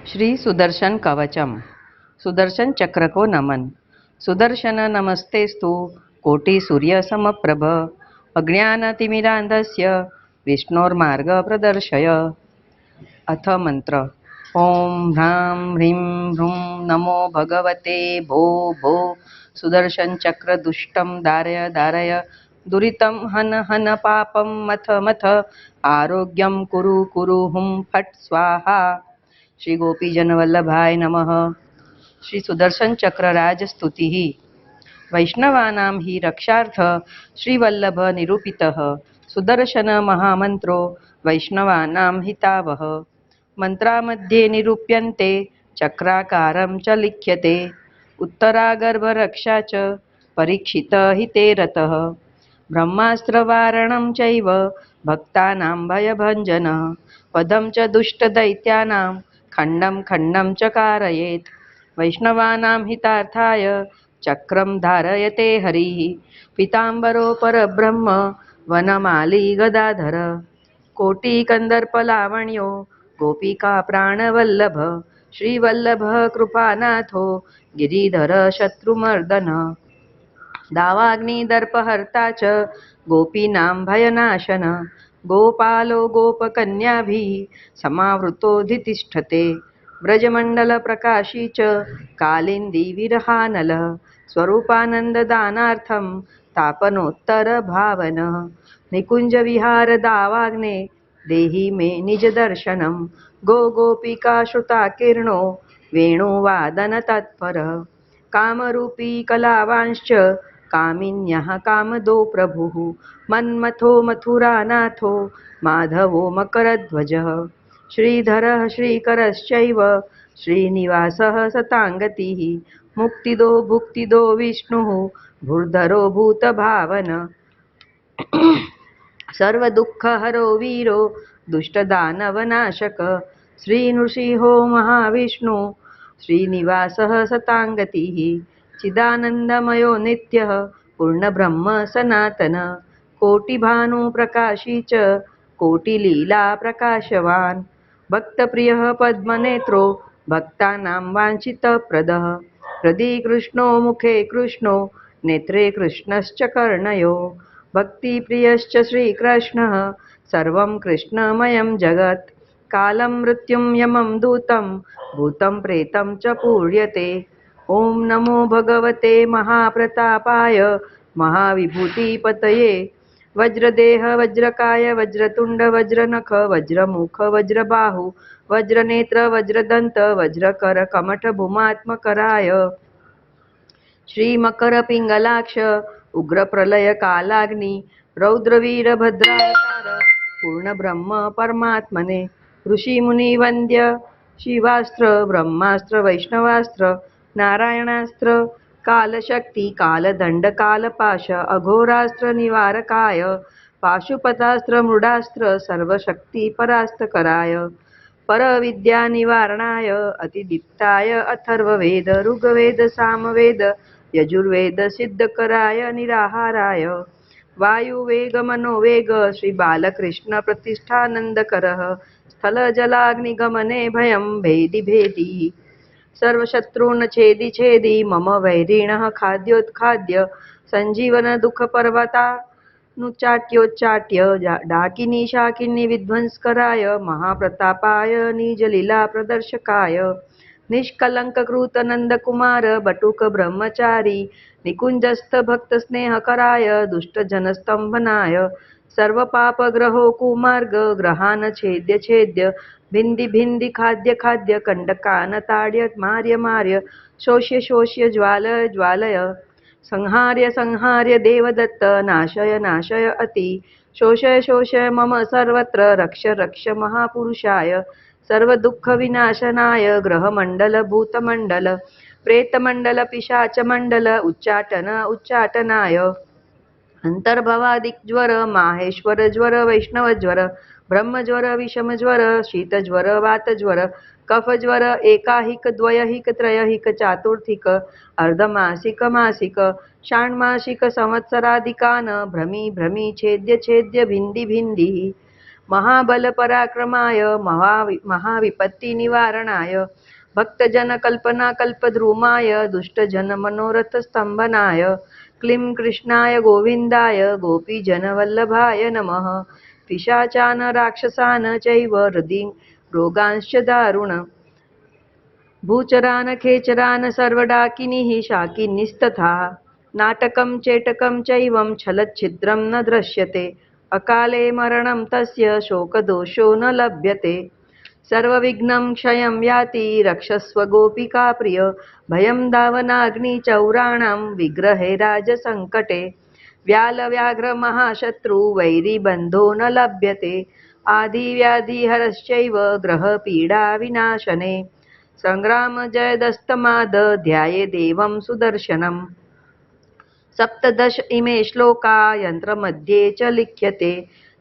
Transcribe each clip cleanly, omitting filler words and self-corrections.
श्री सुदर्शन कवचम। सुदर्शन चक्र को नमन। सुदर्शन नमस्तेस्तु कोटि सूर्य समप्रभ। अज्ञानतिमिरान्धस्य विष्णोर्मार्ग प्रदर्शय। अथ मंत्र। ओम ह्रां ह्रीं ह्रूं नमो भगवते भो भो। सुदर्शन चक्र दुष्टं दारय दारय। दुरितं हन हन पापं मथ मथ। आरोग्यं कुरु कुरु हुं फट् स्वाहा। श्री गोपीजन वल्लभाय नमः। श्री सुदर्शन चक्र राज स्तुति। वैष्णवानां हि रक्षार्थ श्रीवल्लभ निरूपितः सुदर्शन महामंत्रो वैष्णवानां हितावह। मंत्रामध्ये निरूप्यन्ते चक्राकारं च लिख्यते। उत्तरागर्भरक्षा च परीक्षित हिते रतः। ब्रह्मास्त्रवारणं चैव भक्तानां भयभञ्जनः। पदं च दुष्टदैत्यानां खण्डं खण्डं च कारयेत्। वैष्णवानां हितार्थाय चक्रं धारयते हरिः। पीताम्बरो परब्रह्म वनमाली गदाधर। कोटिकन्दर्पलावण्यो गोपिका प्राणवल्लभ। श्रीवल्लभ कृपानाथो गिरिधर शत्रुमर्दन। दावाग्निदर्पहर्ता च गोपीनां भयनाशन। गोपालो गोपकन्याभिः समावृतोऽधितिष्ठते। व्रजमण्डलप्रकाशी च कालिन्दी विरहानलः। स्वरूपानन्ददानार्थं तापनोत्तरभावनः। निकुञ्जविहारदावाग्ने देहि मे निजदर्शनं। गोपिकाश्रुताकीर्णो वेणुवादनतत्परः। कामरूपी कलावांश्च कामिन्यः कामदो प्रभुः। मन्मथो मथुरानाथो माधवो मकरध्वजः। श्रीधरः श्रीकरश्चैव श्रीनिवासः सताङ्गतिः। मुक्तिदो भुक्तिदो विष्णुः भूर्धरो भूतभावन। सर्वदुःखहरो वीरो दुष्टदानवनाशक। श्रीनृसिंहो महाविष्णु श्रीनिवासः सताङ्गतिः। चिदानन्दमयो नित्यः पूर्णब्रह्म सनातन। कोटिभानुप्रकाशी च कोटिलीला प्रकाशवान्। भक्तप्रियः पद्मनेत्रो भक्तानां वाञ्छितप्रदः। हृदि कृष्णो मुखे कृष्णो नेत्रे कृष्णश्च कर्णयो। भक्तिप्रियश्च श्रीकृष्णः सर्वं कृष्णमयं जगत्। कालं मृत्युं यमं दूतं भूतं प्रेतं च पूज्यते। ओम नमो भगवते महाप्रतापाय महाविभूतिपतये। वज्रदेह वज्रकाय वज्रतुंड वज्रनख वज्रमुख वज्रबाहु वज्रनेत्र वज्रदंत वज्रकर कमठ भूमात्मकराय। श्रीमकरपिङ्गलाक्ष उग्रप्रलय कालाग्नि रौद्रवीरभद्रावतार पूर्णब्रह्म परमात्मने। ऋषिमुनिवन्द्य शिवास्त्र ब्रह्मास्त्र वैष्णवास्त्र नारायणास्त्र कालशक्ति कालदंड कालपाश अघोरास्त्र निवारकाय। पाशुपतास्त्र मृडास्त्र सर्वशक्ति परास्तकराय। परविद्या निवारणाय अतिदीप्ताय अथर्ववेद ऋग्वेद सामवेद यजुर्वेद सिद्धकराय निराहाराय। वायुवेग मनोवेग श्री बालकृष्ण प्रतिष्ठानंदकरः। स्थल जलाग्निगमने भयं भेदि भेदी। सर्वशत्रून् छेदि छेदि मम वैरिणः खाद्योत्खाद्य। संजीवन दुख पर्वता नुचाट्योच्चाट्य डाकिनी शाकिनी विध्वंसकराय। महाप्रतापाय निजलीला प्रदर्शकाय। निष्कलंककृत नंदकुमार बटुक ब्रह्मचारी निकुंजस्थ भक्त स्नेहकराय। दुष्टजनस्तंभनाय सर्वपापग्रहो कुमार्ग ग्रहान छेद्य छेद्य। भिंदी भिंदी खाद्य खाद्य कंडकान ताड्य मार्य मार्य। शोष्य शोष्य ज्वालय ज्वालय। संहार्य संहार्य देवदत्त नाशय नाशय अति। शोषय शोषय मम सर्वत्र रक्ष रक्ष महापुरुषाय। सर्वदुःख विनाशनाय ग्रहमंडल भूतमंडल प्रेतमंडल पिशाचमंडल उच्चाटन उच्चाटनाय। अंतर्भवादिज्वर माहेश्वर ज्वर वैष्णवज्वर ब्रह्मज्वर विषमज्वर शीतज्वर वातज्वर कफज्वर एकाहिक द्वयहिक त्रयहिक चातुर्थिक अर्धमासिक मासिक षाण्मासिक संवत्सरादिकान् भ्रमी भ्रमी छेद्य छेद्य भिंदी भिंदी। महाबलपराक्रमाय महाविपत्तिनिवारणाय भक्तजनकल्पनाकल्पद्रुमाय दुष्टजनमनोरथस्तम्भनाय क्लीं कृष्णाय गोविन्दाय गोपीजनवल्लभाय नमः। पिशाचान् राक्षसान् चैव हृदि रोगांश्च दारुण भूचरान् खेचरान् सर्वडाकिनीः शाकिनीस्तथा नाटकं चेटकं चैवं छलच्छिद्रं न दृश्यते अकाले मरणं तस्य शोकदोषो न लभ्यते सर्वविघ्नं क्षयं याति रक्षस्व गोपिका प्रिय भयं दावनाग्निचौराणां विग्रहे राजसङ्कटे व्यालव्याघ्रमहाशत्रु वैरिबन्धो न लभ्यते आदिव्याधिहरश्चैव ग्रहपीडाविनाशने सङ्ग्रामजयदस्तमाद ध्याये देवं सुदर्शनम्। 17 इमे श्लोका यन्त्रमध्ये च लिख्यते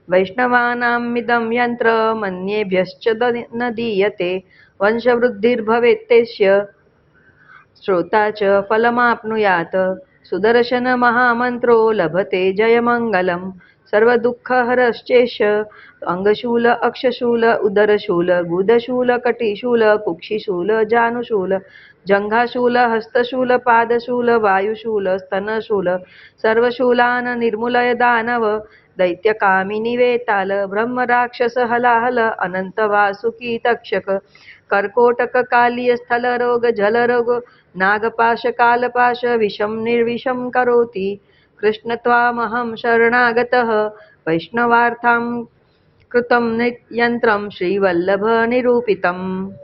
वैष्णवानामिदं यन्त्र मन्येभ्यश्च न दीयते वंशवृद्धिर्भवेत्तेष्य श्रोता च फलमाप्नुयात् सुदर्शनमहामन्त्रो लभते जयमङ्गलम् सर्वदुःखहरश्चेष अङ्गशूल अक्षशूल उदरशूल गुदशूल कटिशूल कुक्षिशूल जानुशूल जङ्घाशूल हस्तशूल पादशूल वायुशूल स्तनशूल सर्वशूलान् निर्मूलय दानव दैत्यकामिनी वेताल ब्रह्मराक्षस हलाहल अनंत वासुकी तक्षक कर्कोटक कालीय स्थलरोग जलरोग नागपाश कालपाश विषं निर्विषं करोति कृष्ण त्वामहं शरणागतः वैष्णवार्थं कृतं यन्त्रं श्रीवल्लभ निरूपितम्।